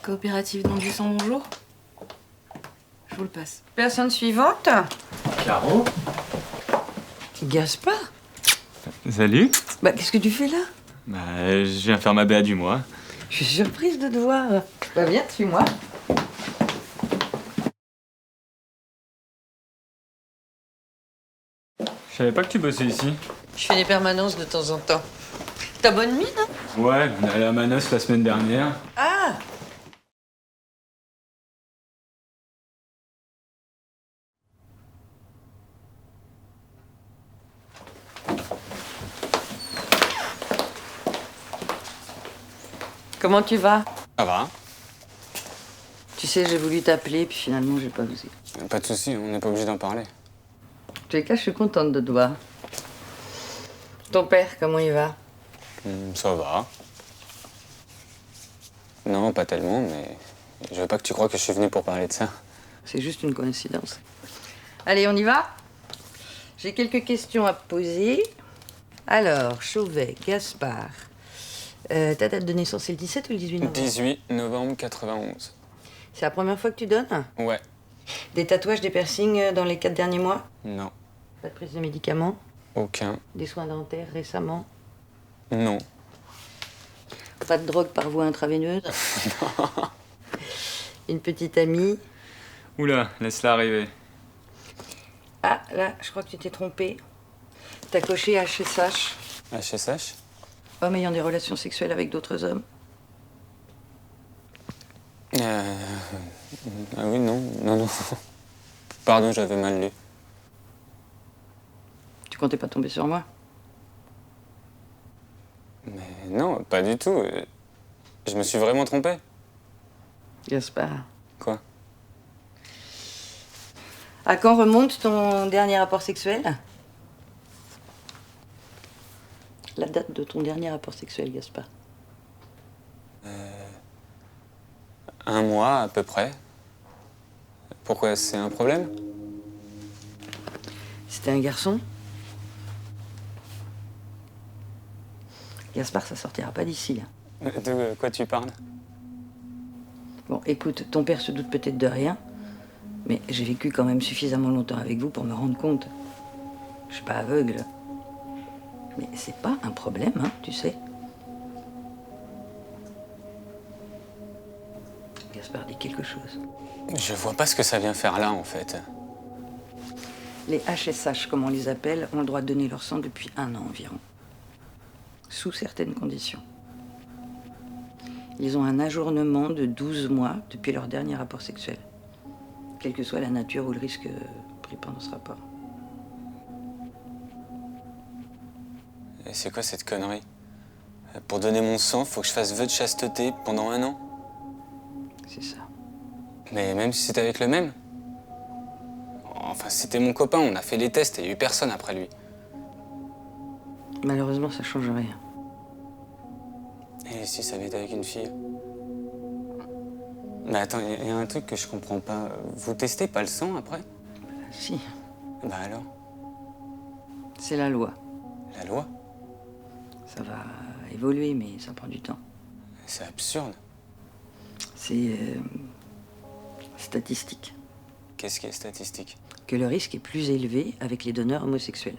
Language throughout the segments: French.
Coopérative Don du Sang, bonjour. Je vous le passe. Personne suivante? Caro? Gaspard? Salut. Bah, qu'est-ce que tu fais là? Bah, je viens faire ma BA du mois. Je suis surprise de te voir. Bah, viens, suis-moi. Je savais pas que tu bossais ici. Je fais des permanences de temps en temps. T'as bonne mine, hein? Ouais, on est allé à Manos la semaine dernière. Ah! Comment tu vas? Ça va. Tu sais, j'ai voulu t'appeler, puis finalement, j'ai pas osé. Pas de soucis, on n'est pas obligé d'en parler. En tous les cas, je suis contente de te voir. Ton père, comment il va? Ça va. Non, pas tellement, mais je veux pas que tu crois que je suis venu pour parler de ça. C'est juste une coïncidence. Allez, on y va? J'ai quelques questions à te poser. Alors, Chauvet, Gaspard. Ta date de naissance, c'est le 17 ou le 18 novembre? 18 novembre 91. C'est la première fois que tu donnes? Ouais. Des tatouages, des piercings dans les 4 derniers mois? Non. Pas de prise de médicaments? Aucun. Des soins dentaires récemment? Non. Pas de drogue par voie intraveineuse? Une petite amie? Oula, laisse-la arriver. Ah, là, je crois que tu t'es trompé. T'as coché HSH. HSH? Homme ayant des relations sexuelles avec d'autres hommes. Ah oui, non. Non. Pardon, j'avais mal lu. Tu comptais pas tomber sur moi? Mais non, pas du tout. Je me suis vraiment trompé. Gaspard. Quoi? À quand remonte ton dernier rapport sexuel? La date de ton dernier rapport sexuel, Gaspard. 1 mois à peu près. Pourquoi, c'est un problème? C'était un garçon? Gaspard, ça sortira pas d'ici, là. De quoi tu parles? Bon, écoute, ton père se doute peut-être de rien, mais j'ai vécu quand même suffisamment longtemps avec vous pour me rendre compte. Je suis pas aveugle. Mais c'est pas un problème, hein, tu sais. Gaspard dit quelque chose. Je vois pas ce que ça vient faire là, en fait. Les HSH, comme on les appelle, ont le droit de donner leur sang depuis 1 an environ. Sous certaines conditions. Ils ont un ajournement de 12 mois depuis leur dernier rapport sexuel. Quelle que soit la nature ou le risque pris pendant ce rapport. Et c'est quoi cette connerie? Pour donner mon sang, faut que je fasse vœu de chasteté pendant 1 an? C'est ça. Mais même si c'était avec le même? Enfin, c'était mon copain, on a fait les tests et il n'y a eu personne après lui. Malheureusement, ça change rien. Et si ça avait été avec une fille? Mais attends, il y a un truc que je comprends pas. Vous testez pas le sang après? Si, Bah alors? c'est la loi. La loi? Ça va évoluer, mais ça prend du temps. C'est absurde. C'est statistique. Qu'est-ce qui est statistique? Que le risque est plus élevé avec les donneurs homosexuels.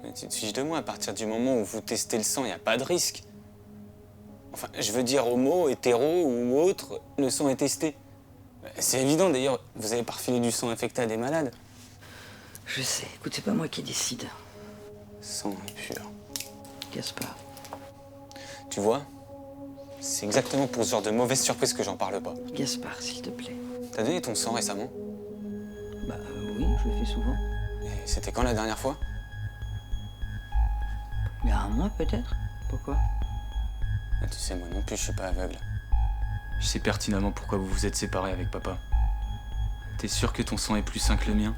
Mais tu te fiches de moi, à partir du moment où vous testez le sang, il n'y a pas de risque. Enfin, je veux dire homo, hétéro ou autre, le sang est testé. C'est évident d'ailleurs, vous avez pas refilé du sang infecté à des malades. Je sais, écoute, c'est pas moi qui décide. Sang impur. Gaspard. Tu vois, c'est exactement pour ce genre de mauvaise surprise que j'en parle pas. Gaspard, s'il te plaît. T'as donné ton sang récemment? Bah oui, je le fais souvent. Et c'était quand la dernière fois? Il y a 1 mois peut-être. Pourquoi? Ah, tu sais, moi non plus, je suis pas aveugle. Je sais pertinemment pourquoi vous vous êtes séparés avec papa. T'es sûr que ton sang est plus sain que le mien?